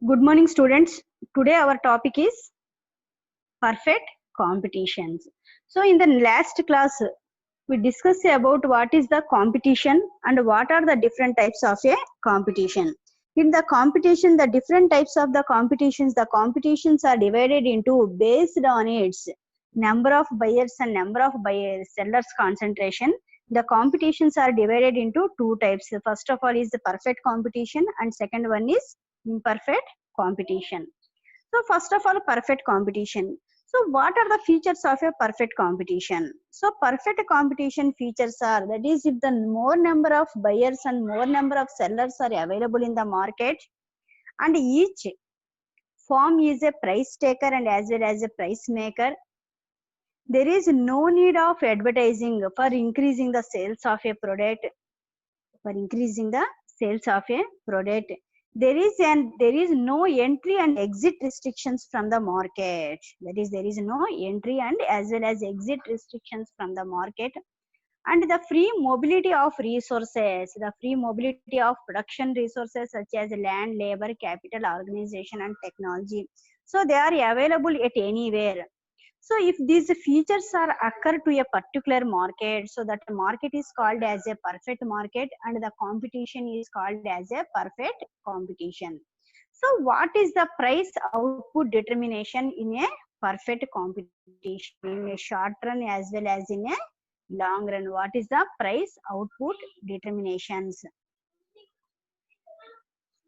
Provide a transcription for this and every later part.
Good morning, students. Today our topic is perfect competitions. So in the last class, we discussed about what is the competition and what are the different types of a competition. In the competition, the different types of the competitions are divided into based on its number of buyers and number of sellers concentration. The competitions are divided into two types. First of all is the perfect competition and second one is imperfect competition. So first of all, perfect competition. So what are the features of a perfect competition? So perfect competition features are, that is, if the more number of buyers and more number of sellers are available in the market, and each firm is a price taker and as well as a price maker, there is no need of advertising for increasing the sales of a product. For increasing the sales of a product, there is no entry and exit restrictions from the market. That is, there is no entry and as well as exit restrictions from the market. And the free mobility of resources, the free mobility of production resources such as land, labor, capital, organization and technology, so they are available at anywhere. So if these features are occur to a particular market, so that market is called as a perfect market and the competition is called as a perfect competition. So what is the price output determination in a perfect competition in a short run as well as in a long run? What is the price output determinations?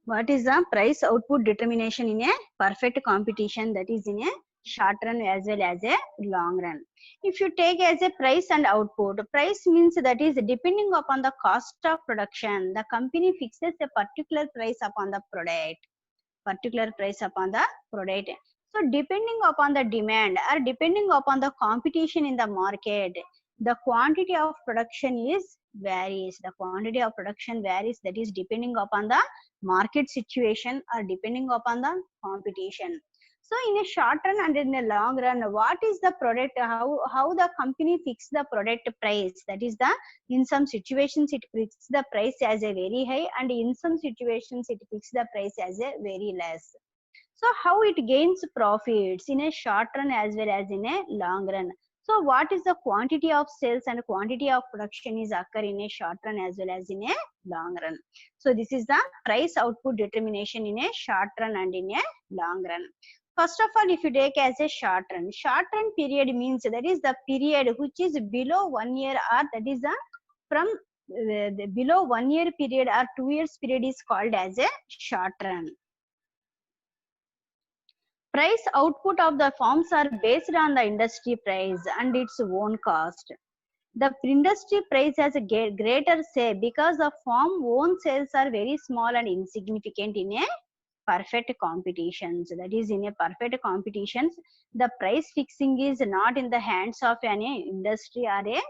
What is the price output determination in a perfect competition, that is in a short run as well as a long run? If you take as a price and output, price means that is depending upon the cost of production, the company fixes a particular price upon the product, So depending upon the demand or depending upon the competition in the market, the quantity of production is varies. The quantity of production varies, that is depending upon the market situation or depending upon the competition. So in a short run and in a long run, what is the product, how the company fix the product price? That is, the in some situations it fixes the price as a very high and in some situations it fixes the price as a very less. So how it gains profits in a short run as well as in a long run? So what is the quantity of sales and quantity of production is occur in a short run as well as in a long run? So this is the price output determination in a short run and in a long run. First of all, if you take as a short run period means that is the period which is below 1 year, or that is the from the below 1 year period or 2 years period is called as a short run. Price output of the firms are based on the industry price and its own cost. The industry price has a greater say because the firm own sales are very small and insignificant in a perfect competitions. That is, in a perfect competitions, the price fixing is not in the hands of any industry or a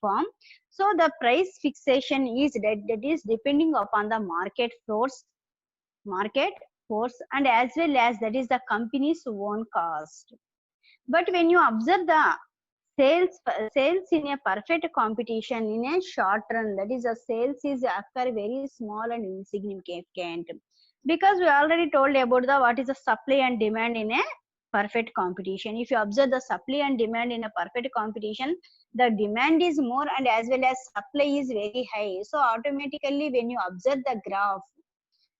firm. So the price fixation is that is depending upon the market force and as well as that is the company's own cost. But when you observe the sales in a perfect competition in a short run, that is the sales is occur very small and insignificant, because we already told about the what is the supply and demand in a perfect competition. If you observe the supply and demand in a perfect competition, the demand is more and as well as supply is very high. So automatically when you observe the graph,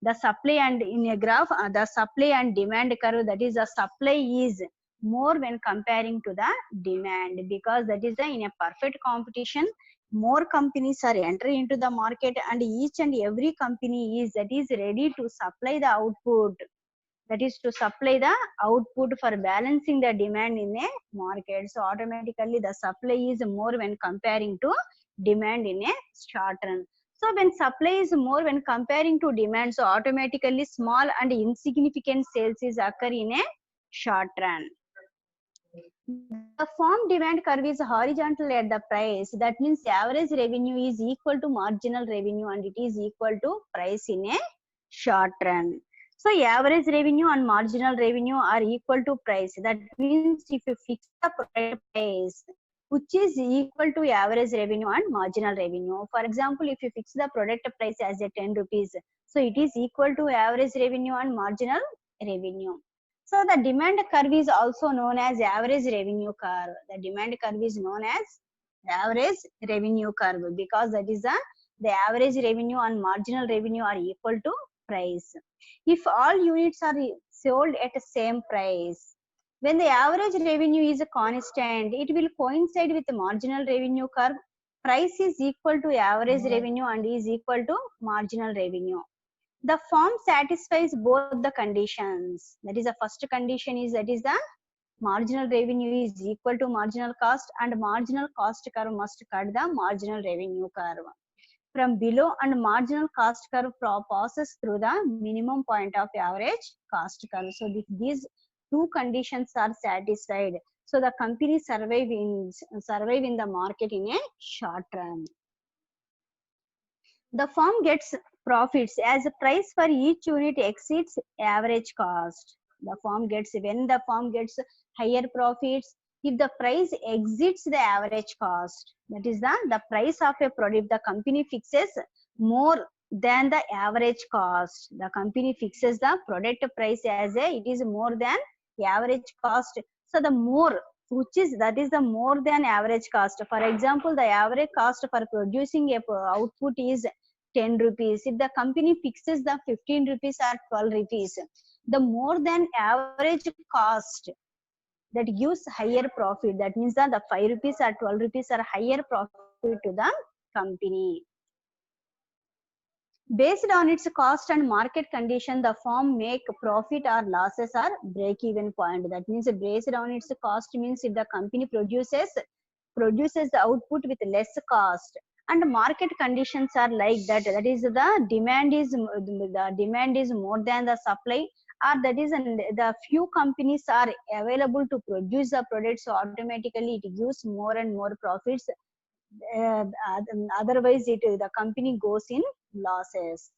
the supply and in a graph, the supply and demand curve, that is the supply is more when comparing to the demand, because that is the in a perfect competition more companies are entering into the market and each and every company is that is ready to supply the output, that is to supply the output for balancing the demand in a market. So automatically the supply is more when comparing to demand in a short run. So when supply is more when comparing to demand, so automatically small and insignificant sales is occur in a short run. The firm demand curve is horizontal at the price. That means average revenue is equal to marginal revenue and it is equal to price in a short run. So average revenue and marginal revenue are equal to price. That means if you fix the price which is equal to average revenue and marginal revenue. For example, if you fix the product price as a 10 rupees, So it is equal to average revenue and marginal revenue. So the demand curve is also known as average revenue curve. The demand curve is known as average revenue curve because that is the average revenue and marginal revenue are equal to price. If all units are sold at the same price, when the average revenue is constant, it will coincide with the marginal revenue curve. Price is equal to average revenue and is equal to marginal revenue. The firm satisfies both the conditions. That is the first condition is that is the marginal revenue is equal to marginal cost and marginal cost curve must cut the marginal revenue curve. From below and marginal cost curve passes through the minimum point of average cost curve. So these two conditions are satisfied. So the company survive in the market in a short term. The firm gets profits as the price for each unit exceeds average cost. The firm gets, when the firm gets higher profits, if the price exceeds the average cost, that is the price of a product, the company fixes more than the average cost. The company fixes the product price as it is more than the average cost. So the more, which is that is the more than average cost. For example, the average cost for producing a output is 10 rupees. If the company fixes the 15 rupees or 12 rupees, the more than average cost that gives higher profit. That means that the 5 rupees or 12 rupees are higher profit to the company. Based on its cost and market condition, the firm make profit or losses or break-even point. That means based on its cost means if the company produces the output with less cost, and market conditions are like that. That is the demand is more than the supply, or that is the few companies are available to produce the product, so automatically it gives more and more profits. Otherwise the company goes in losses.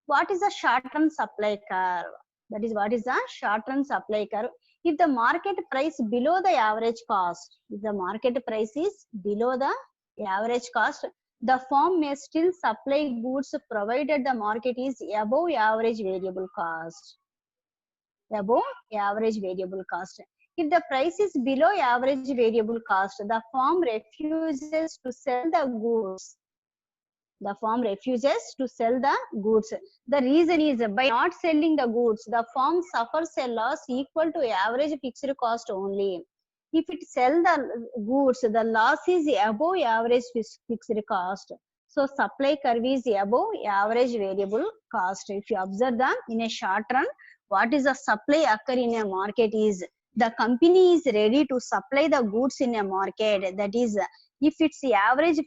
What is the short-term supply curve? That is what is the short-term supply curve. If the market price below the average cost, if the market price is below the average cost, the firm may still supply goods provided the market is above average variable cost. Above average variable cost. If the price is below average variable cost, the firm refuses to sell the goods. The firm refuses to sell the goods. The reason is by not selling the goods, the firm suffers a loss equal to average fixed cost only. If it sells the goods, the loss is above average fixed cost. So supply curve is above average variable cost. If you observe that in a short run, what is the supply occur in a market is the company is ready to supply the goods in a market. That is, if its average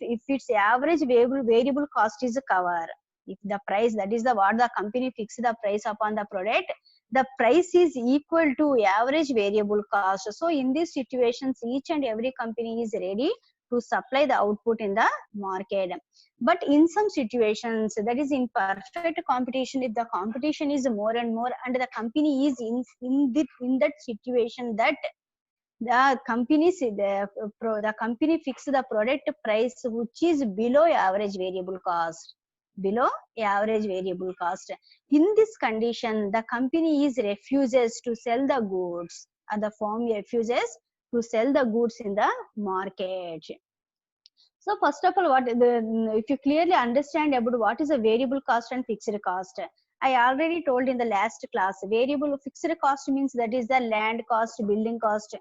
variable cost is covered, if the price, that is what the company fix the price upon the product, the price is equal to average variable cost. So in these situations, each and every company is ready to supply the output in the market. But in some situations, that is in perfect competition, if the competition is more and more and the company is in that situation, that the company fix the product price which is below average variable cost. Below average variable cost. In this condition, the company refuses to sell the goods, and the firm refuses to sell the goods in the market. So first of all, if you clearly understand about what is a variable cost and fixed cost, I already told in the last class. Variable fixed cost means that is the land cost, building cost,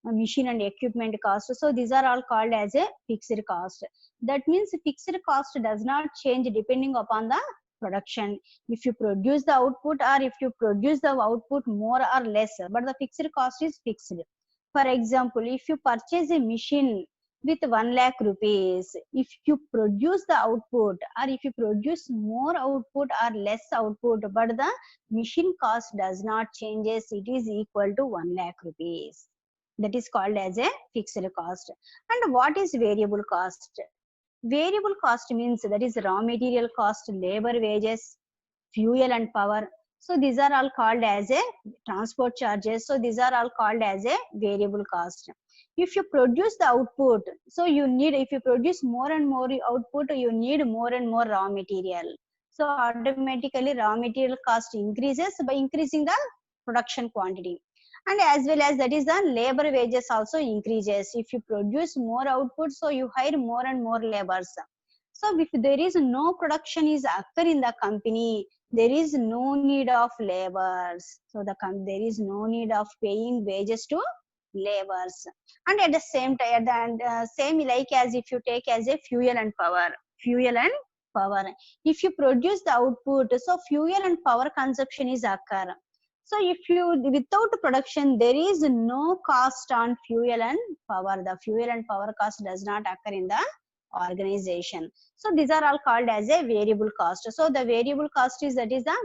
machine and equipment cost. So these are all called as a fixed cost. That means fixed cost does not change depending upon the production. If you produce the output or if you produce the output more or less, but the fixed cost is fixed. For example, if you purchase a machine with 1 lakh rupees, if you produce the output or if you produce more output or less output, but the machine cost does not changes, it is equal to 1 lakh rupees. That is called as a fixed cost. And what is variable cost? Variable cost means that is raw material cost, labor wages, fuel and power. So these are all called as a transport charges. So these are all called as a variable cost. If you produce the output, so you need, if you produce more and more output, you need more and more raw material. So automatically raw material cost increases by increasing the production quantity. And as well as that is the labor wages also increases. If you produce more output, so you hire more and more laborers. So if there is no production is occur in the company, there is no need of laborers. So there is no need of paying wages to laborers. And at the same time, same like as if you take as a fuel and power. If you produce the output, so fuel and power consumption is occur. So if you without production, there is no cost on fuel and power. The fuel and power cost does not occur in the organization. So these are all called as a variable cost. So the variable cost is that is the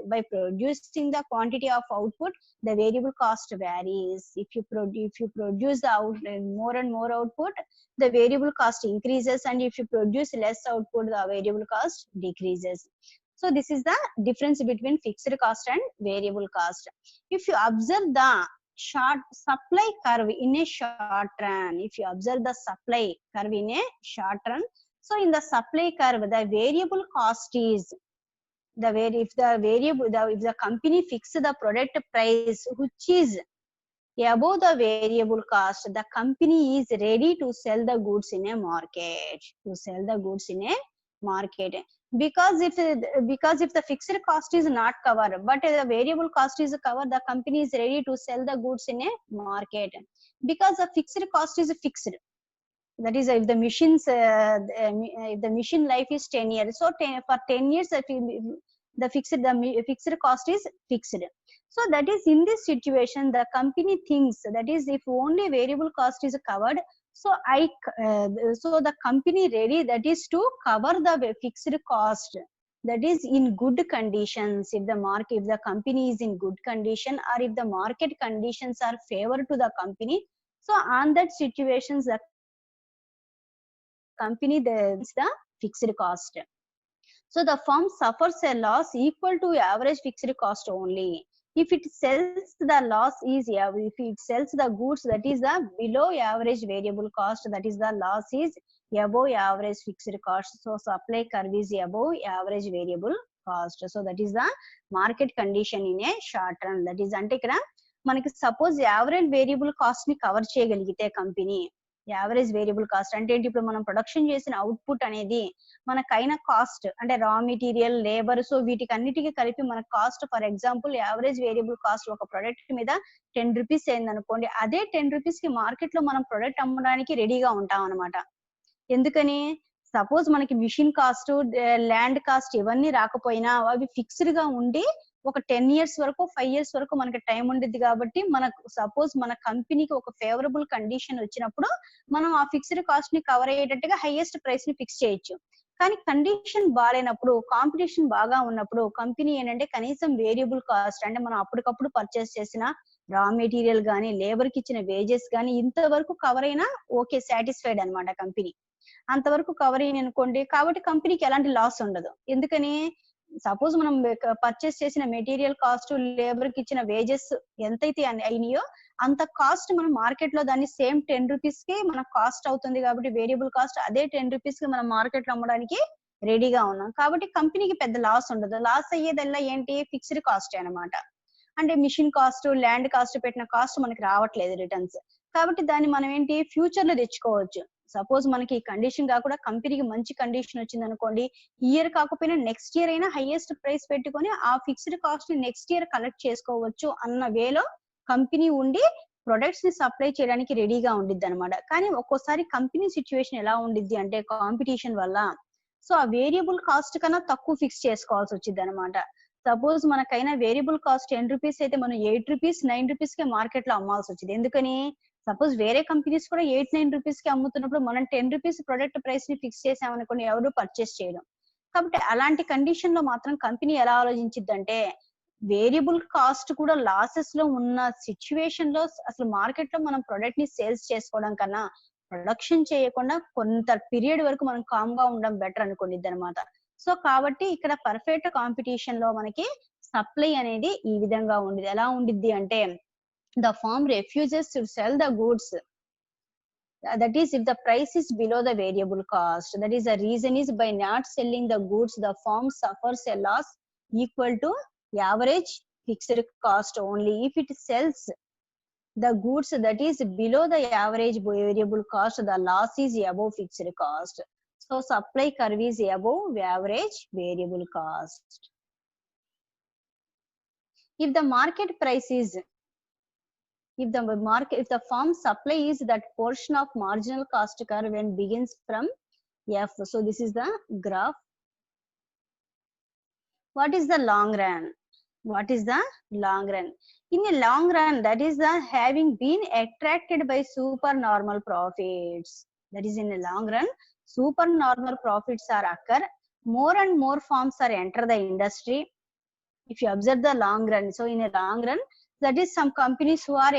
by producing the quantity of output, the variable cost varies. If you produce the more and more output, the variable cost increases, and if you produce less output, the variable cost decreases. So this is the difference between fixed cost and variable cost. If you observe the short supply curve in a short run, if you observe the supply curve in a short run, so in the supply curve, the variable cost is if the company fix the product price which is above the variable cost, the company is ready to sell the goods in a market. Because if the fixed cost is not covered, but the variable cost is covered, the company is ready to sell the goods in a market. Because the fixed cost is fixed. That is, if the machine life is 10 years, so for 10 years, the fixed cost is fixed. So that is, in this situation, the company thinks that is, if only variable cost is covered, so the company ready, that is to cover the fixed cost, that is in good conditions. If the company is in good condition, or if the market conditions are favor to the company, so on that situations, the company the fixed cost. So the firm suffers a loss equal to average fixed cost only. If it sells if it sells the goods that is the below average variable cost, that is the loss is above average fixed cost. So supply curve is above average variable cost. So that is the market condition in a short run. That is ante ikkada manaki suppose average variable cost ni cover cheyagalite company, average variable cost అంటే ఏంటి, ఇప్పుడు మనం production చేసిన output అనేది మనకైన cost అంటే raw material, labour, so వీటికి అన్నిటికీ కలిపి మన cost, for example average variable cost ఒక ప్రొడక్ట్ మీద 10 రూపీస్ అయింది అనుకోండి, అదే 10 రూపీస్ కి మార్కెట్ లో మనం ప్రొడక్ట్ అమ్మడానికి రెడీగా ఉంటాం అనమాట. ఎందుకని, సపోజ్ మనకి మిషన్ కాస్ట్, ల్యాండ్ కాస్ట్ ఇవన్నీ రాకపోయినా అవి ఫిక్స్డ్ గా ఉండి ఒక 10 years వరకు 5 years వరకు మనకి టైం ఉండిద్ది. కాబట్టి మనకు సపోజ్ మన కంపెనీకి ఒక ఫేవరబుల్ కండిషన్ వచ్చినప్పుడు మనం ఆ ఫిక్స్డ్ కాస్ట్ ని కవర్ అయ్యేటట్టుగా హైయెస్ట్ ప్రైస్ ని ఫిక్స్ చేయొచ్చు. కానీ కండిషన్ బాగాలేనప్పుడు, కాంపిటీషన్ బాగా ఉన్నప్పుడు కంపెనీ ఏంటంటే కనీసం వేరియబుల్ కాస్ట్ అంటే మనం అప్పటికప్పుడు పర్చేస్ చేసిన రా మెటీరియల్ గానీ, లేబర్ కి ఇచ్చిన వేజెస్ గానీ ఇంతవరకు కవర్ అయినా ఓకే, సాటిస్ఫైడ్ అనమాట కంపెనీ. అంతవరకు కవర్ అయ్యి అనుకోండి, కాబట్టి కంపెనీకి ఎలాంటి లాస్ ఉండదు. ఎందుకని, సపోజ్ మనం పర్చేస్ చేసిన మెటీరియల్ కాస్ట్, లేబర్ కి ఇచ్చిన వేజెస్ ఎంతైతే అయినాయో అంత కాస్ట్ మనం మార్కెట్ లో దాన్ని సేమ్ 10 రూపీస్ కి మన కాస్ట్ అవుతుంది. కాబట్టి వేరియబుల్ కాస్ట్ అదే 10 రూపీస్ కి మనం మార్కెట్ లో అమ్మడానికి రెడీగా ఉన్నాం. కాబట్టి కంపెనీకి పెద్ద లాస్ ఉండదు. లాస్ అయ్యేదల్లా ఏంటి, ఫిక్స్డ్ కాస్ట్ అనమాట. అంటే మిషన్ కాస్ట్, ల్యాండ్ కాస్ట్ పెట్టిన కాస్ట్ మనకి రావట్లేదు రిటర్న్స్. కాబట్టి దాన్ని మనం ఏంటి ఫ్యూచర్ లో తెచ్చుకోవచ్చు. సపోజ్ మనకి ఈ కండిషన్ కాకుండా కంపెనీకి మంచి కండిషన్ వచ్చింది అనుకోండి, ఇయర్ కాకపోయినా నెక్స్ట్ ఇయర్ అయినా హైయెస్ట్ ప్రైస్ పెట్టుకొని ఆ ఫిక్స్డ్ కాస్ట్ ని నెక్స్ట్ ఇయర్ కలెక్ట్ చేసుకోవచ్చు అన్న వేలో కంపెనీ ఉండి ప్రొడక్ట్స్ ని సప్లై చేయడానికి రెడీగా ఉండిద్ది అనమాట. కానీ ఒక్కోసారి కంపెనీ సిచ్యువేషన్ ఎలా ఉండిద్ది అంటే కాంపిటీషన్ వల్ల సో ఆ వేరియబుల్ కాస్ట్ కన్నా తక్కువ ఫిక్స్ చేసుకోవాల్సి వచ్చింది అనమాట. సపోజ్ మనకైనా వేరియబుల్ కాస్ట్ 10 రూపీస్ అయితే మనం 8 రూపీస్ 9 రూపీస్ కే మార్కెట్ లో అమ్మాల్సి వచ్చింది. ఎందుకని, సపోజ్ వేరే కంపెనీస్ కూడా 8-9 రూపీస్ కి అమ్ముతున్నప్పుడు మనం 10 రూపీస్ ప్రొడక్ట్ ప్రైస్ ని ఫిక్స్ చేసామనుకోండి, ఎవరు పర్చేస్ చేయడం. కాబట్టి అలాంటి కండిషన్ లో మాత్రం కంపెనీ ఎలా ఆలోచించిద్దంటే, వేరియబుల్ కాస్ట్ కూడా లాసెస్ లో ఉన్న సిచ్యువేషన్ లో అసలు మార్కెట్ లో మనం ప్రొడక్ట్ ని సేల్స్ చేసుకోవడం కన్నా ప్రొడక్షన్ చేయకుండా కొంత పీరియడ్ వరకు మనం కామ్ గా ఉండడం బెటర్ అనుకోండి అనమాట. సో కాబట్టి ఇక్కడ పర్ఫెక్ట్ కాంపిటీషన్ లో మనకి సప్లై అనేది ఈ విధంగా ఉండేది. ఎలా ఉండిద్ది అంటే, the firm refuses to sell the goods that is if the price is below the variable cost. That is the reason is by not selling the goods, the firm suffers a loss equal to average fixed cost only. If it sells the goods that is below the average variable cost, the loss is above fixed cost. So supply curve is above average variable cost. If the market price is, if the firm supply is that portion of marginal cost curve when begins from F. So this is the graph. What is the long run? What is the long run? In a long run, that is the having been attracted by supernormal profits. That is in a long run, supernormal profits are occur. More and more firms are enter the industry. If you observe the long run, so in a long run, that is some companies who are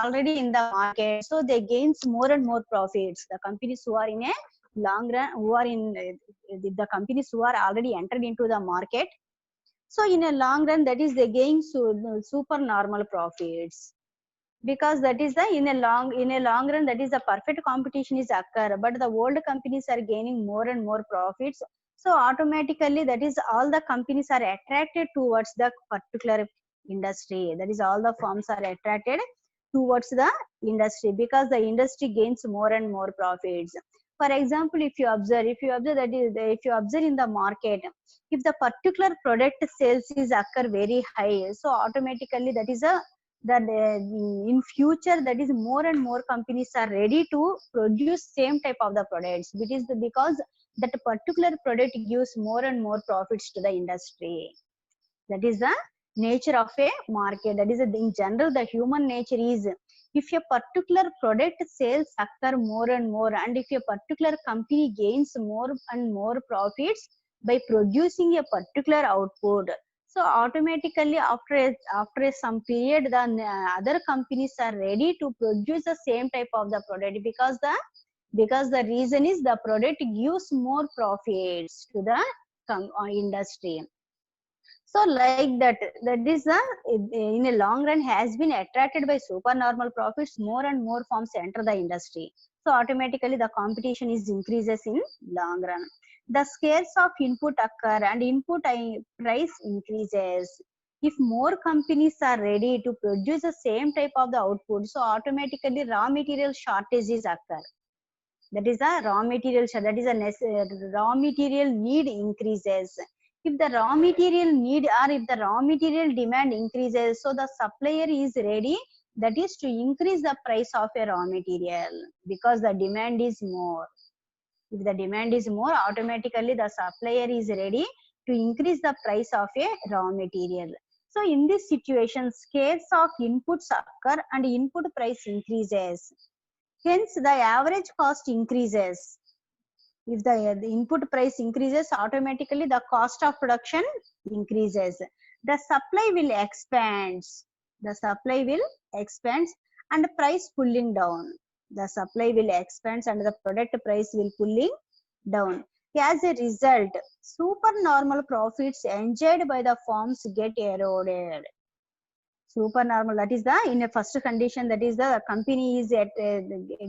already in the market, so they gains more and more profits. The companies who are in a long run, who are in the companies who are already entered into the market, so in a long run, that is they gain super normal profits, because that is the in a long run, that is the perfect competition is occur, but the old companies are gaining more and more profits. So automatically that is all the companies are attracted towards the particular industry. That is all the firms are attracted towards the industry because the industry gains more and more profits. For example, if you observe that is, if you observe in the market, if the particular product sales is occur very high, so automatically that is a that in future that is more and more companies are ready to produce same type of the products, because that particular product gives more and more profits to the industry. That is the nature of a market. That is in general the human nature is, if a particular product sales occur more and more, and if a particular company gains more and more profits by producing a particular output, so automatically after some period the other companies are ready to produce the same type of the product, because the reason is the product gives more profits to the industry. So like that is the in a long run has been attracted by supernormal profits, more and more firms enter the industry. So automatically the competition is increases in long run. The scarce of input occur and input price increases. If more companies are ready to produce the same type of the output, so automatically raw material shortages occur. That is a raw material, that is a raw material need increases. If the raw material need or if the raw material demand increases, so the supplier is ready, that is to increase the price of a raw material, because the demand is more. If the demand is more, automatically the supplier is ready to increase the price of a raw material. So in this situation, scarce of inputs occur and input price increases. Hence, the average cost increases. If the input price increases, automatically the cost of production increases. The supply will expand. The supply will expand and the price pulling down. The supply will expand and the product price will pulling down. As a result, supernormal profits enjoyed by the firms get eroded. Supernormal, that is the in a first condition, that is the company is at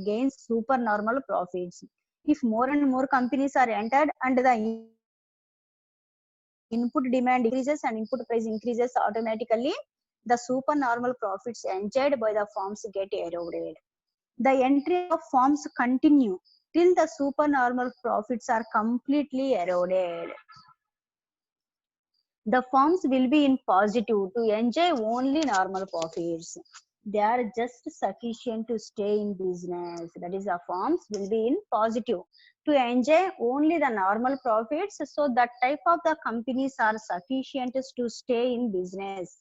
gains supernormal profits. If more and more companies are entered and the input demand increases and input price increases, automatically the supernormal profits enjoyed by the firms get eroded. The entry of firms continue till the supernormal profits are completely eroded. The firms will be in positive to enjoy only normal profits. They are just sufficient to stay in business. That is, the firms will be in positive to enjoy only the normal profits. So that type of the companies are sufficient to stay in business.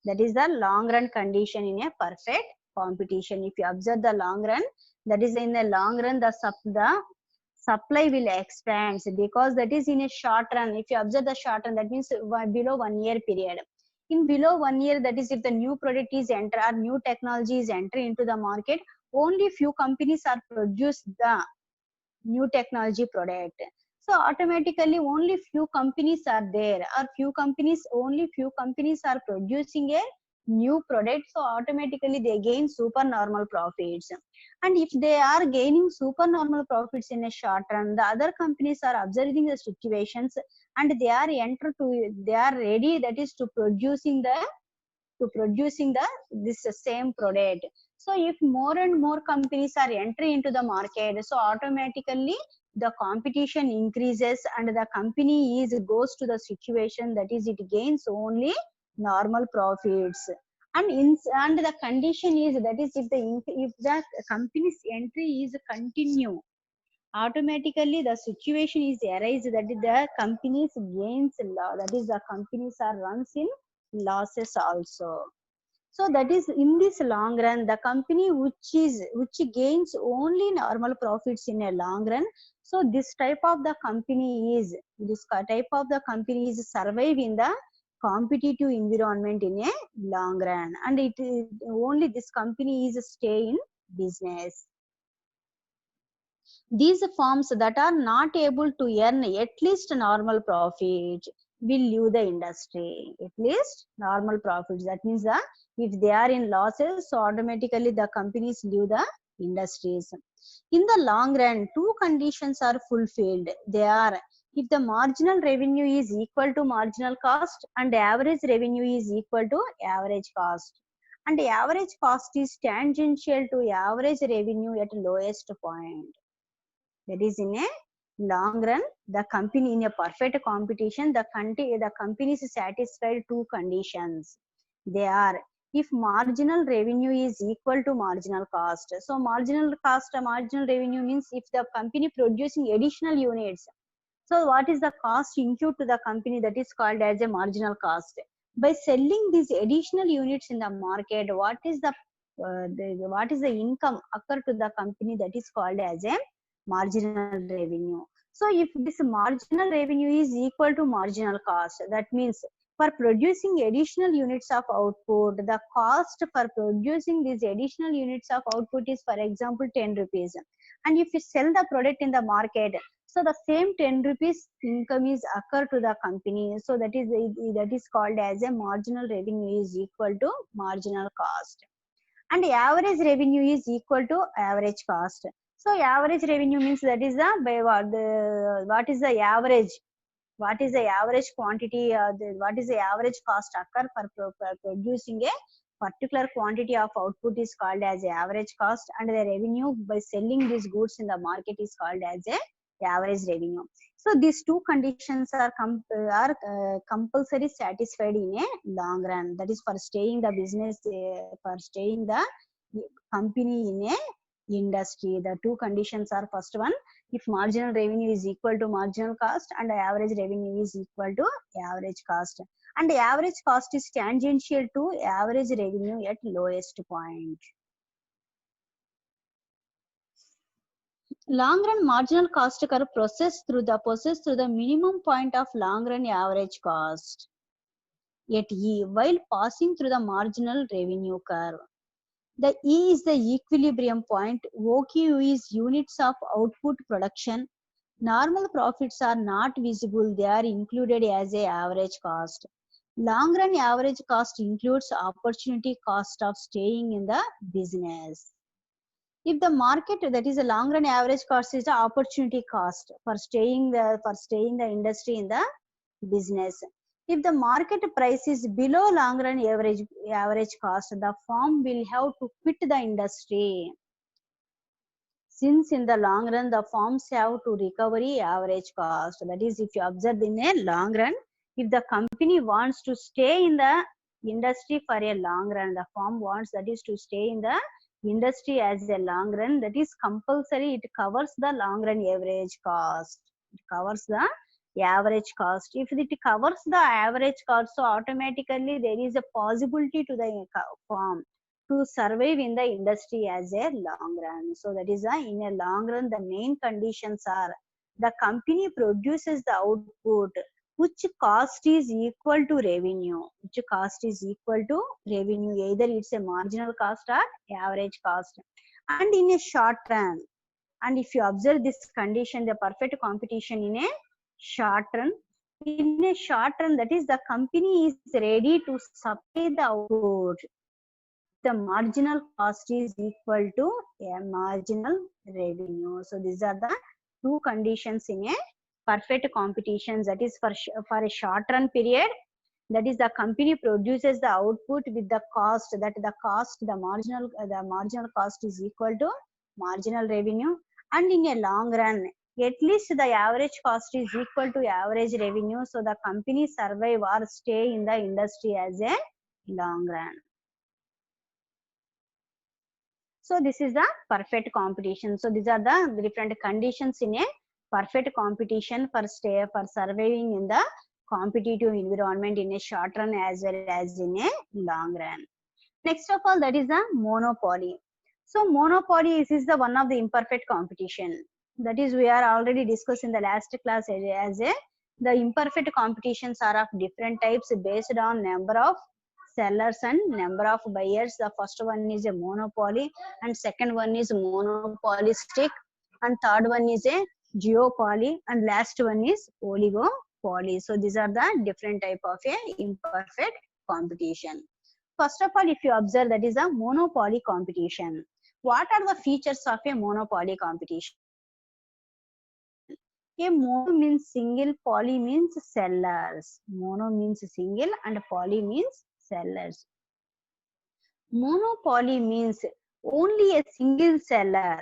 That is the long run condition in a perfect competition. If you observe the long run, that is in the long run the supply will expand, because that is in a short run. If you observe the short run, that means below 1 year period. In below 1 year, that is if the new product is enter or new technology is enter into the market, only few companies are produce the new technology product. So automatically only few companies are there, or only few companies are producing a new products, so automatically they gain supernormal profits. And if they are gaining supernormal profits in a short run, the other companies are observing the situations and they are ready, that is to producing the this same product. So if more and more companies are entering into the market, so automatically the competition increases and the company is goes to the situation, that is it gains only normal profits. And the condition is, that is if the company's entry is continue, automatically the situation is arise that the companies gains that is the companies are runs in losses also. So that is in this long run, the company which gains only normal profits in a long run, so this type of the company is survive in the competitive environment in a long run, and it is only this company is stay in business. These firms that are not able to earn at least normal profit will leave the industry. At least normal profits. That means that if they are in losses, so automatically the companies leave the industries. In the long run, two conditions are fulfilled. They are, if the marginal revenue is equal to marginal cost and average revenue is equal to average cost. And the average cost is tangential to average revenue at lowest point. That is in a long run, the company in a perfect competition, the company is satisfied two conditions. They are, if marginal revenue is equal to marginal cost. So marginal revenue means if the company producing additional units, so what is the cost incurred to the company, that is called as a marginal cost. By selling these additional units in the market, what is the income occur to the company, that is called as a marginal revenue. So if this marginal revenue is equal to marginal cost, that means for producing additional units of output, the cost for producing these additional units of output is, for example, 10 rupees. And if you sell the product in the market, so the same 10 rupees income is occur to the company. So that is called as a marginal revenue is equal to marginal cost. And average revenue is equal to average cost. So average revenue means that is what is the average, quantity, what is the average cost occur for producing a particular quantity of output is called as average cost, and the revenue by selling these goods in the market is called as a average revenue. So these two conditions are compulsory satisfied in a long run, that is for staying the business, for staying the company in a industry. The two conditions are, first one, if marginal revenue is equal to marginal cost and average revenue is equal to average cost, and the average cost is tangential to average revenue at lowest point. Long run marginal cost curve process through the minimum point of long run average cost at E while passing through the marginal revenue curve. The E is the equilibrium point. OQ is units of output production. Normal profits are not visible. They are included as a average cost. Long run average cost includes opportunity cost of staying in the business. If the market, that is a long run average cost, is the opportunity cost for staying the industry in the business. If the market price is below long run average cost, the firm will have to quit the industry. Since in the long run the firms have to recover average cost, that is, if you observe in a long run, if the company wants to stay in the industry for a long run, the firm wants, that is, to stay in the industry as a long run, that is compulsory, it covers the long run average cost. It covers the average cost. If it covers the average cost, so automatically there is a possibility to the firm to survive in the industry as a long run. So that is in a long run, the main conditions are, the company produces the output which cost is equal to revenue, either it's a marginal cost or average cost. And in a short run, and if you observe this condition, the perfect competition in a short run, In a short run, that is the company is ready to supply the output. The marginal cost is equal to a marginal revenue. So these are the two conditions in a perfect competition. That is for a short run period. That is the company produces the output with the cost, that the marginal cost is equal to marginal revenue, and in a long run at least the average cost is equal to average revenue, so the company survive or stay in the industry as a long run. So this is the perfect competition. So these are the different conditions in a perfect competition for surviving in the competitive environment in a short run as well as in a long run. Next of all, that is the monopoly. So monopoly is the one of the imperfect competition. That is, we are already discussed in the last class as a the imperfect competitions are of different types based on number of sellers and number of buyers. The first one is a monopoly, and second one is monopolistic, and third one is a duopoly, and last one is oligopoly. So these are the different type of a imperfect competition. First of all, if you observe, that is a monopoly competition. What are the features of a monopoly competition? A mono means single, poly means sellers. Mono means single and poly means sellers. Monopoly means only a single seller,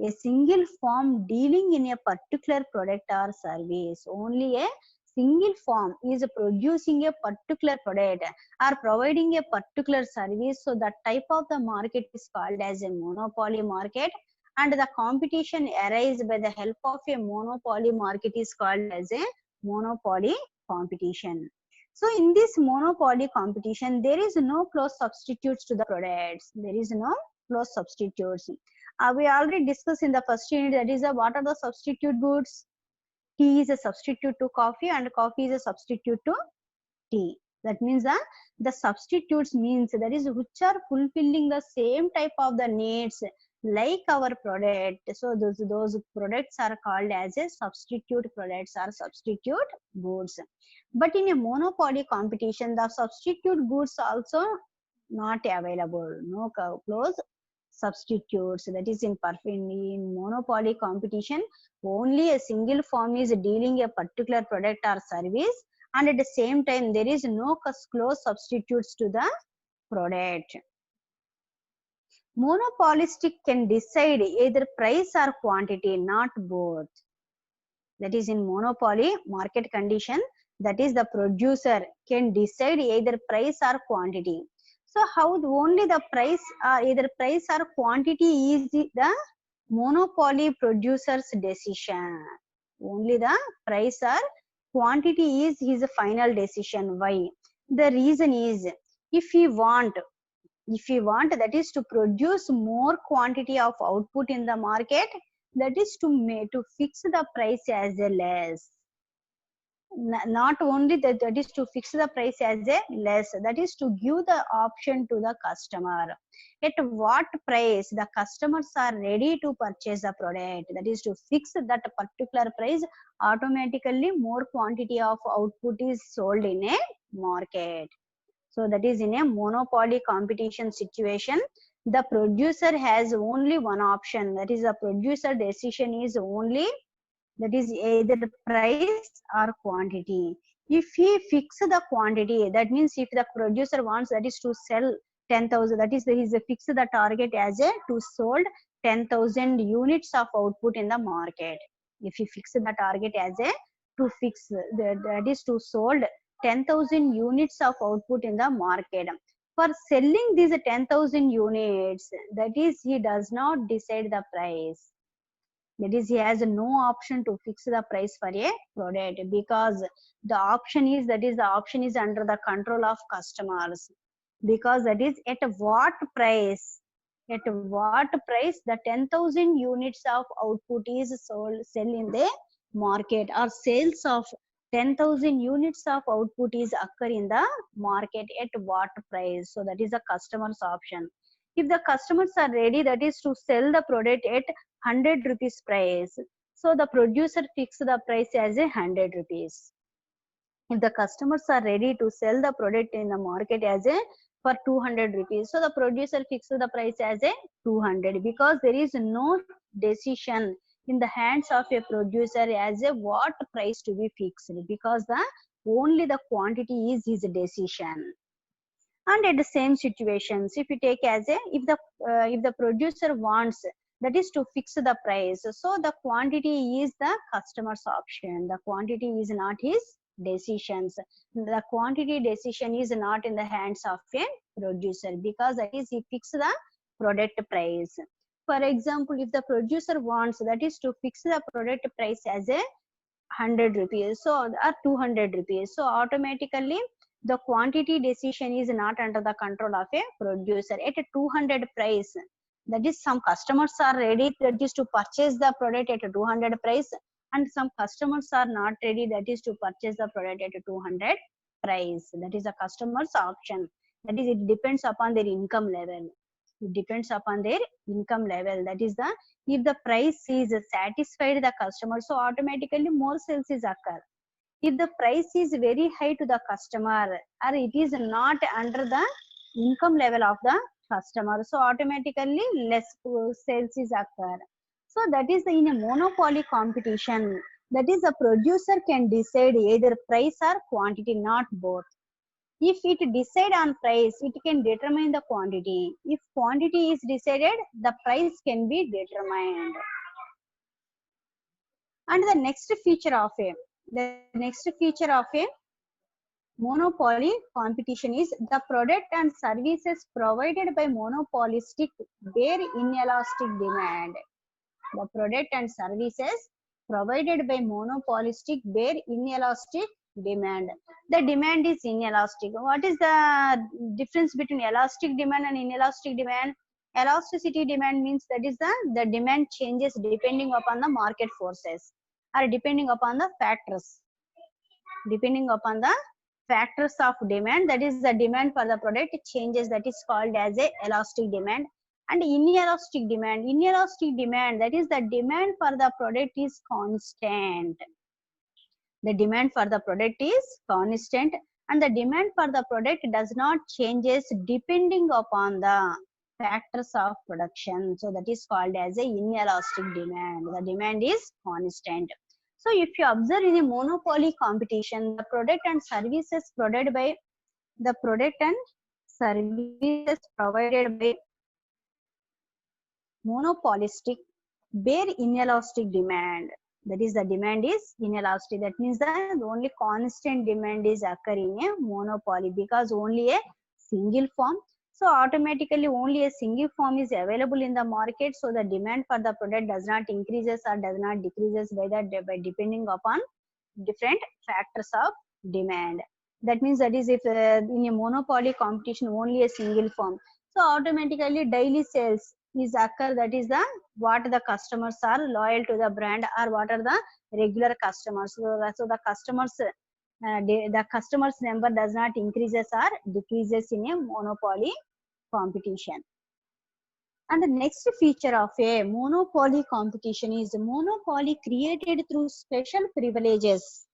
a single firm dealing in a particular product or service. Only a single firm is producing a particular product or providing a particular service. So the type of the market is called as a monopoly market, and the competition arises by the help of a monopoly market is called as a monopoly competition. So in this monopoly competition, there is no close substitutes to the products. There is no close substitutes. We already discussed in the first unit, that is what are the substitute goods. Tea is a substitute to coffee, and coffee is a substitute to tea. That means the substitutes means that is which are fulfilling the same type of the needs like our product. So those products are called as a substitute products or substitute goods. But in a monopoly competition, the substitute goods also not available. No close substitutes. That is in monopoly competition, only a single firm is dealing a particular product or service, and at the same time there is no close substitutes to the product. Monopolistic can decide either price or quantity, not both. That is in monopoly market condition, that is the producer can decide either price or quantity. So how only the price either price or quantity is the monopoly producer's decision. Only the price or quantity is his final decision. Why? The reason is if he want that is to produce more quantity of output in the market, that is to fix the price as a less. Not only that is to fix the price as a less, that is to give the option to the customer at what price the customers are ready to purchase the product. That is to fix that particular price, automatically more quantity of output is sold in a market. So that is in a monopoly competition situation, the producer has only one option, that is the producer decision is only, that is either price or quantity. If he fix the quantity, that means if the producer wants that is to sell 10,000, that is he is fix the target as a to sold 10,000 units of output in the market. If he fix the target as a to fix that is to sold 10,000 units of output in the market. For selling these 10,000 units, that is he does not decide the price. That is, he has no option to fix the price for a product, because the option is under the control of customers, because that is at what price the 10,000 units of output is sell in the market, or sales of 10,000 units of output is occur in the market at what price. So that is the customer's option. If the customers are ready, that is to sell the product at 100 rupees price, so the producer fix the price as a 100 rupees. if the customers are ready to sell the product in the market as a for 200 rupees, so the producer fixes the price as a 200, because there is no decision in the hands of a producer as a what price to be fixed, because the only the quantity is his decision. And at the same situations, if you take as a if the producer wants, that is to fix the price, so the quantity is the customer's option, the quantity is not his decisions, the quantity decision is not in the hands of a producer, because that is he fix the product price. For example, if the producer wants, that is to fix the product price as a 100 rupees, so or 200 rupees, so automatically the quantity decision is not under the control of a producer. At a 200 price, that is some customers are ready, that is to purchase the product at a 200 price, and some customers are not ready, that is to purchase the product at a 200 price. That is the customer's option, that is it depends upon their income level, it depends upon their income level. That is the, if the price is satisfied the customer, so automatically more sales is occur. If the price is very high to the customer, or it is not under the income level of the customer, so automatically less sales is occur. So that is the, in a monopoly competition, that is the producer can decide either price or quantity, not both. If it decide on price, it can determine the quantity. If quantity is decided, the price can be determined. And the next feature of a monopoly competition is the product and services provided by monopolistic bear inelastic demand. The product and services provided by monopolistic bear inelastic demand. The demand is inelastic. What is the difference between elastic demand and inelastic demand? Elasticity demand means that is the demand changes depending upon the market forces or depending upon the factors. Depending upon the factors of demand, that is the demand for the product changes, that is called as a elastic demand. And inelastic demand, that is the demand for the product is constant. The demand for the product is constant, and the demand for the product does not changes depending upon the factors of production. So that is called as a inelastic demand. The demand is constant. So if you observe in a monopoly competition, the product and services provided by monopolistic bear inelastic demand. That is the demand is inelastic. That means that only constant demand is occurring in a monopoly, because only a single form. So automatically only a single form is available in the market. So the demand for the product does not increases or does not decreases by depending upon different factors of demand. That means that is if in a monopoly competition only a single form, so automatically daily sales is occur, that is the what the customers are loyal to the brand or what are the regular customers. So the customers number does not increases or decreases in a monopoly competition. And the next feature of a monopoly competition is monopoly created through special privileges.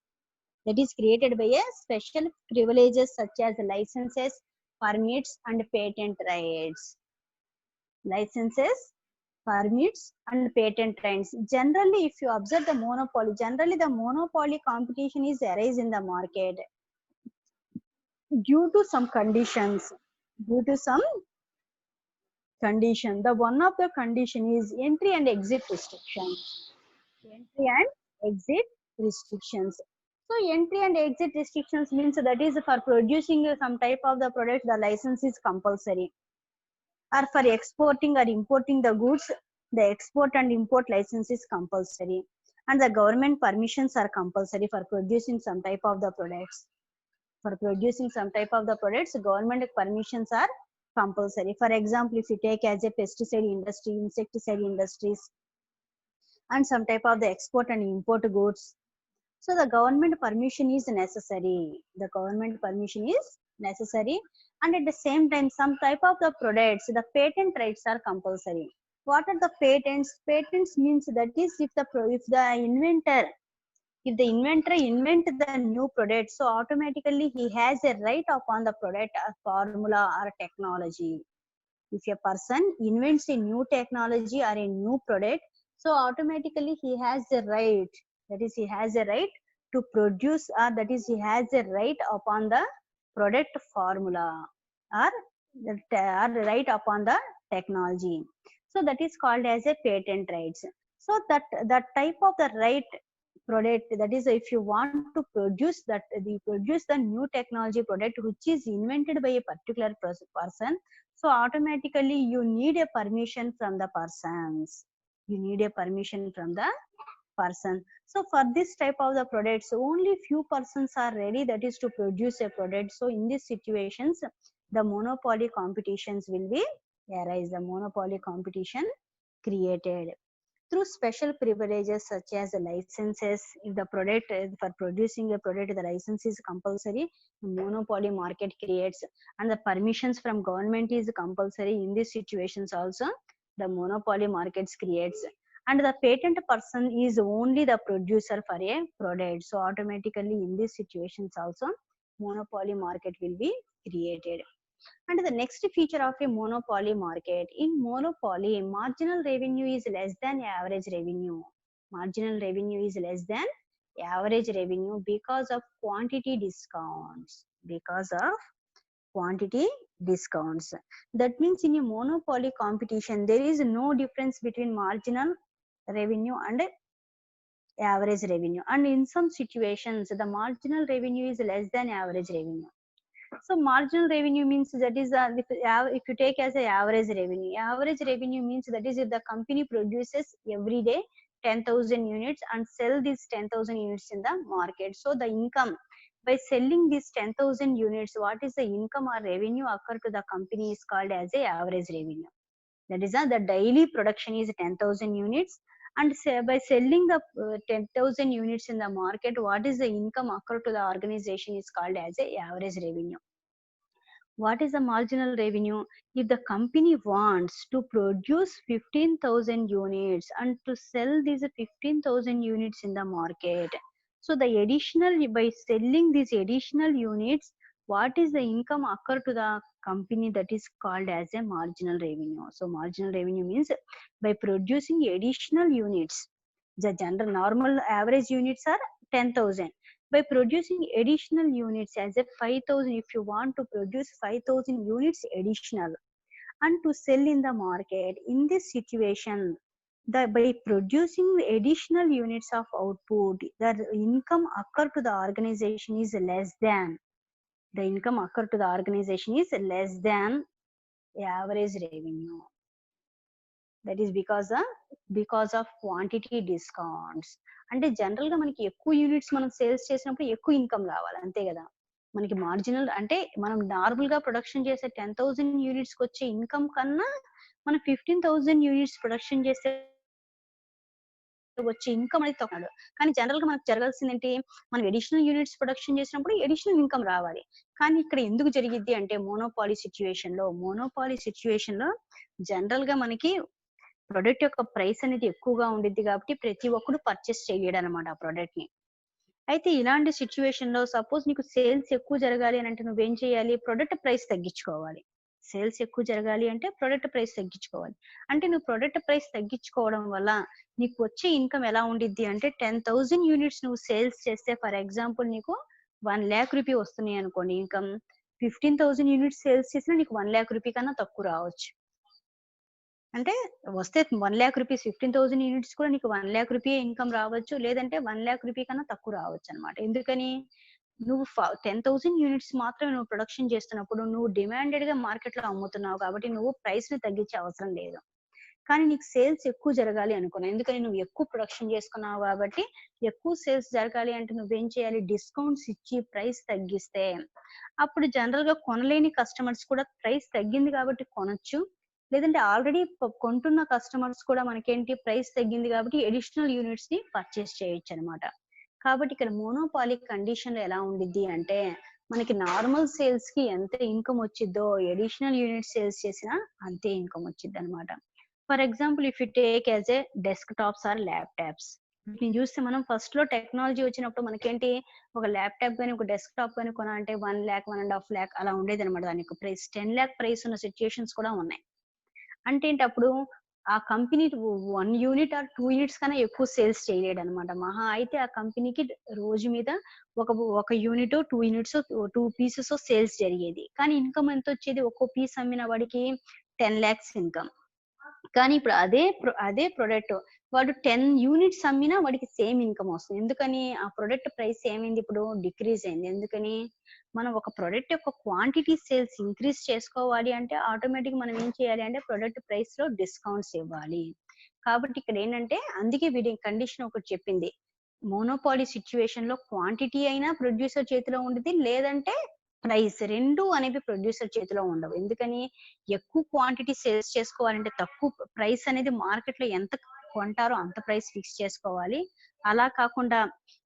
That is created by a special privileges such as licenses, permits and patent rights. Licenses, permits and patent rights. Generally, if you observe the monopoly, generally the monopoly competition is arise in the market due to some conditions. Due to some condition. The one of the condition is entry and exit restrictions. Entry and exit restrictions. So entry and exit restrictions means that is for producing some type of the product, the license is compulsory. Or for exporting or importing the goods, the export and import license is compulsory. And the government permissions are compulsory for producing some type of the products. For producing some type of the products, government permissions are compulsory. For example, if you take as a pesticide industry, insecticide industries, and some type of the export and import goods, so the government permission is necessary. The government permission is necessary, and at the same time, some type of the products, the patent rights are compulsory. What are the patents? Patents means that is if the inventor If the inventor invent the new product, so automatically he has a right upon the product or formula or technology. If a person invents a new technology or a new product, so automatically he has a right, that is he has a right to produce, or that is he has a right upon the product formula, or or right upon the technology. So that is called as a patent rights. So that type of the right product, that is if you want to produce that, the produce the new technology product which is invented by a particular person, so automatically you need a permission from the persons, you need a permission from the person. So for this type of the products, only few persons are ready, that is to produce a product. So in these situations, the monopoly competitions will be arise, the monopoly competition created through special privileges such as licenses. If the product, for producing a product, the license is compulsory, monopoly market creates, and the permissions from government is compulsory. In these situations also, the monopoly markets creates, and the patent person is only the producer for a product. So automatically in these situations also, monopoly market will be created. And the next feature of a monopoly market, in monopoly, marginal revenue is less than average revenue. Marginal revenue is less than average revenue because of quantity discounts. Because of quantity discounts. That means in a monopoly competition, there is no difference between marginal revenue and average revenue. And in some situations, the marginal revenue is less than average revenue. So marginal revenue means that is if you take as a average revenue. Average revenue means that is if the company produces every day 10,000 units and sell these 10,000 units in the market. So the income by selling these 10,000 units, what is the income or revenue occur to the company is called as a average revenue. That is the daily production is 10,000 units, and by selling the 10,000 units in the market, what is the income occur to the organization is called as a average revenue. What is the marginal revenue? If the company wants to produce 15,000 units and to sell these 15,000 units in the market, so the additional, by selling these additional units, what is the income occur to the company, that is called as a marginal revenue. So marginal revenue means by producing additional units, the general normal average units are 10,000. By producing additional units as a 5,000, if you want to produce 5,000 units additional and to sell in the market, in this situation, by producing additional units of output, the income occur to the organization is less than, the income occur to the organization is less than average revenue. That is because of quantity discounts. అంటే general గా మనకి ఎక్కువ units మనం sales చేసినప్పుడు ఎక్కువ income రావాలి, అంతే కదా. మనకి మార్జినల్ అంటే మనం నార్మల్ గా ప్రొడక్షన్ చేసే 10,000 యూనిట్స్ కి వచ్చే ఇన్కమ్ కన్నా మనం 15,000 యూనిట్స్ ప్రొడక్షన్ చేస్తే వచ్చే ఇన్కమ్ అనేది తక్కువ. కానీ జనరల్ గా మనకు జరగాల్సింది ఏంటి, మనం ఎడిషనల్ యూనిట్స్ ప్రొడక్షన్ చేసినప్పుడు ఎడిషనల్ ఇన్కమ్ రావాలి. కానీ ఇక్కడ ఎందుకు జరిగిద్ది అంటే మోనోపాలీ సిచ్యువేషన్ లో జనరల్ గా మనకి ప్రొడక్ట్ యొక్క ప్రైస్ అనేది ఎక్కువగా ఉండిద్ది కాబట్టి ప్రతి ఒక్కరు పర్చేస్ చేయడు అనమాట ఆ ప్రొడక్ట్ ని. అయితే ఇలాంటి సిచ్యువేషన్ లో సపోజ్ నీకు సేల్స్ ఎక్కువ జరగాలి అని అంటే నువ్వేం చేయాలి, ప్రొడక్ట్ ప్రైస్ తగ్గించుకోవాలి. సేల్స్ ఎక్కువ జరగాలి అంటే ప్రొడక్ట్ ప్రైస్ తగ్గించుకోవాలి. అంటే నువ్వు ప్రొడక్ట్ ప్రైస్ తగ్గించుకోవడం వల్ల నీకు వచ్చే ఇన్కమ్ ఎలా ఉండిద్ది అంటే 10,000 యూనిట్స్ నువ్వు సేల్స్ చేస్తే ఫర్ ఎగ్జాంపుల్ నీకు 1 lakh రూపీ వస్తున్నాయి అనుకోండి ఇన్కమ్, 15,000 యూనిట్స్ సేల్స్ చేసినా నీకు 1 lakh రూపీ కన్నా తక్కువ రావచ్చు. అంటే వస్తే 1 lakh రూపీస్, 15,000 యూనిట్స్ కూడా నీకు 1 lakh రూపీ ఇన్కమ్ రావచ్చు, లేదంటే 1 lakh రూపీ కన్నా తక్కువ రావచ్చు అనమాట. ఎందుకని, నువ్వు 10,000 యూనిట్స్ మాత్రమే నువ్వు ప్రొడక్షన్ చేస్తున్నప్పుడు నువ్వు డిమాండెడ్ గా మార్కెట్ లో అమ్ముతున్నావు కాబట్టి నువ్వు ప్రైస్ ని తగ్గించే అవసరం లేదు. కానీ నీకు సేల్స్ ఎక్కువ జరగాలి అనుకున్నావు, ఎందుకని నువ్వు ఎక్కువ ప్రొడక్షన్ చేసుకున్నావు కాబట్టి ఎక్కువ సేల్స్ జరగాలి అంటే నువ్వేం చేయాలి, డిస్కౌంట్స్ ఇచ్చి ప్రైస్ తగ్గిస్తే అప్పుడు జనరల్ గా కొనలేని కస్టమర్స్ కూడా ప్రైస్ తగ్గింది కాబట్టి కొనొచ్చు, లేదంటే ఆల్రెడీ కొంటున్న కస్టమర్స్ కూడా మనకేంటి ప్రైస్ తగ్గింది కాబట్టి అడిషనల్ యూనిట్స్ ని పర్చేస్ చేయొచ్చు అనమాట. కాబట్టి ఇక్కడ మోనోపాలీ కండిషన్ లో ఎలా ఉండిద్ది అంటే మనకి నార్మల్ సేల్స్ కి ఎంత ఇన్కమ్ వచ్చిద్దో అడిషనల్ యూనిట్ సేల్స్ చేసినా అంతే ఇన్కమ్ వచ్చిద్ది అనమాట. For example if you take as a desktops or laptops, వీటిని చూస్తే మనం ఫస్ట్ లో టెక్నాలజీ వచ్చినప్పుడు మనకేంటి ఒక ల్యాప్టాప్ కానీ ఒక డెస్క్టాప్ కానీ కొనాలంటే 1 lakh 1.5 lakh అలా ఉండేది అనమాట. దానికి ప్రైస్ 10 lakh ప్రైస్ ఉన్న సిచ్యుయేషన్స్ కూడా ఉన్నాయి. అంటే ఏంటి అప్పుడు ఆ కంపెనీ 1 యూనిట్ ఆర్ 2 యూనిట్స్ కన్నా ఎక్కువ సేల్స్ చేయలేడనమాట. మహా అయితే ఆ కంపెనీకి రోజు మీద ఒక ఒక యూనిటో, 2 యూనిట్సో, 2 పీసెసో సేల్స్ జరిగేది. కానీ ఇన్‌కమ్ ఎంతొచ్చేది? ఒక్కో పీస్ అమ్మిన వాడికి 10 లాక్స్ ఇన్‌కమ్. కానీ ఇప్పుడు అదే ప్రొడక్ట్ వాడు 10 యూనిట్స్ అమ్మినా వాడికి సేమ్ ఇన్‌కమ్ వస్తుంది. ఎందుకని? ఆ ప్రొడక్ట్ ప్రైస్ ఏమైంది ఇప్పుడు? డిక్రీజ్ అయింది. ఎందుకని? మనం ఒక ప్రొడక్ట్ యొక్క క్వాంటిటీ సేల్స్ ఇంక్రీజ్ చేసుకోవాలి అంటే ఆటోమేటిక్‌గా మనం ఏం చేయాలి అంటే ప్రొడక్ట్ ప్రైస్‌లో డిస్కౌంట్స్ ఇవ్వాలి. కాబట్టి ఇక్కడ ఏంటంటే అందుకే వీడి కండిషన్ ఒకటి చెప్పింది. మోనోపాలీ సిట్యుయేషన్‌లో క్వాంటిటీ అయినా ప్రొడ్యూసర్ చేతిలో ఉండిద్ది. లేదంటే ప్రైస్ 2 అనేవి ప్రొడ్యూసర్ చేతిలో ఉండవు. ఎందుకని? ఎక్కువ క్వాంటిటీ సేల్స్ చేసుకోవాలంటే తక్కువ ప్రైస్ అనేది మార్కెట్‌లో ఎంత కొంటారో అంత ప్రైస్ ఫిక్స్ చేసుకోవాలి. అలా కాకుండా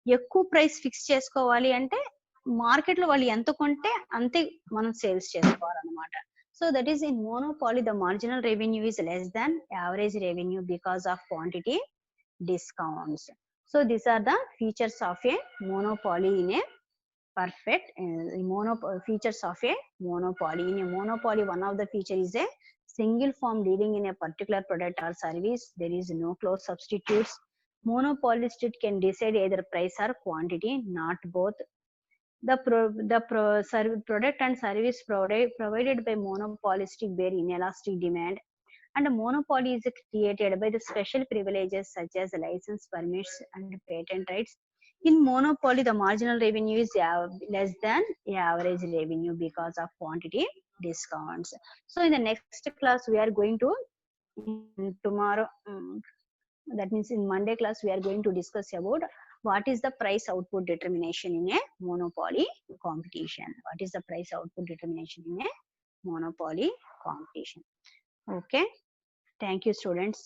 ఎక్కువ ప్రైస్ ఫిక్స్ చేసుకోవాలి అంటే మార్కెట్‌లో వాళ్ళు ఎంత కొంటే అంతే మనం సేల్స్ చేసుకోవాలన్నమాట. So that is in monopoly the marginal revenue is less than average revenue because of quantity discounts. So these are the features of a monopoly in a perfect features of a monopoly. In a monopoly, one of the feature is a single firm dealing in a particular product or service. There is no close substitutes. Monopolist can decide either price or quantity, not both. Product and service provided by monopolistic bear inelastic demand, and a monopoly is created by the special privileges such as license permits and patent rights. In monopoly, the marginal revenue is less than average revenue because of quantity discounts. So in the next class we are going to tomorrow that means in Monday class we are going to discuss about what is the price output determination in a monopoly competition. What is the price output determination in a monopoly competition? Okay, thank you students.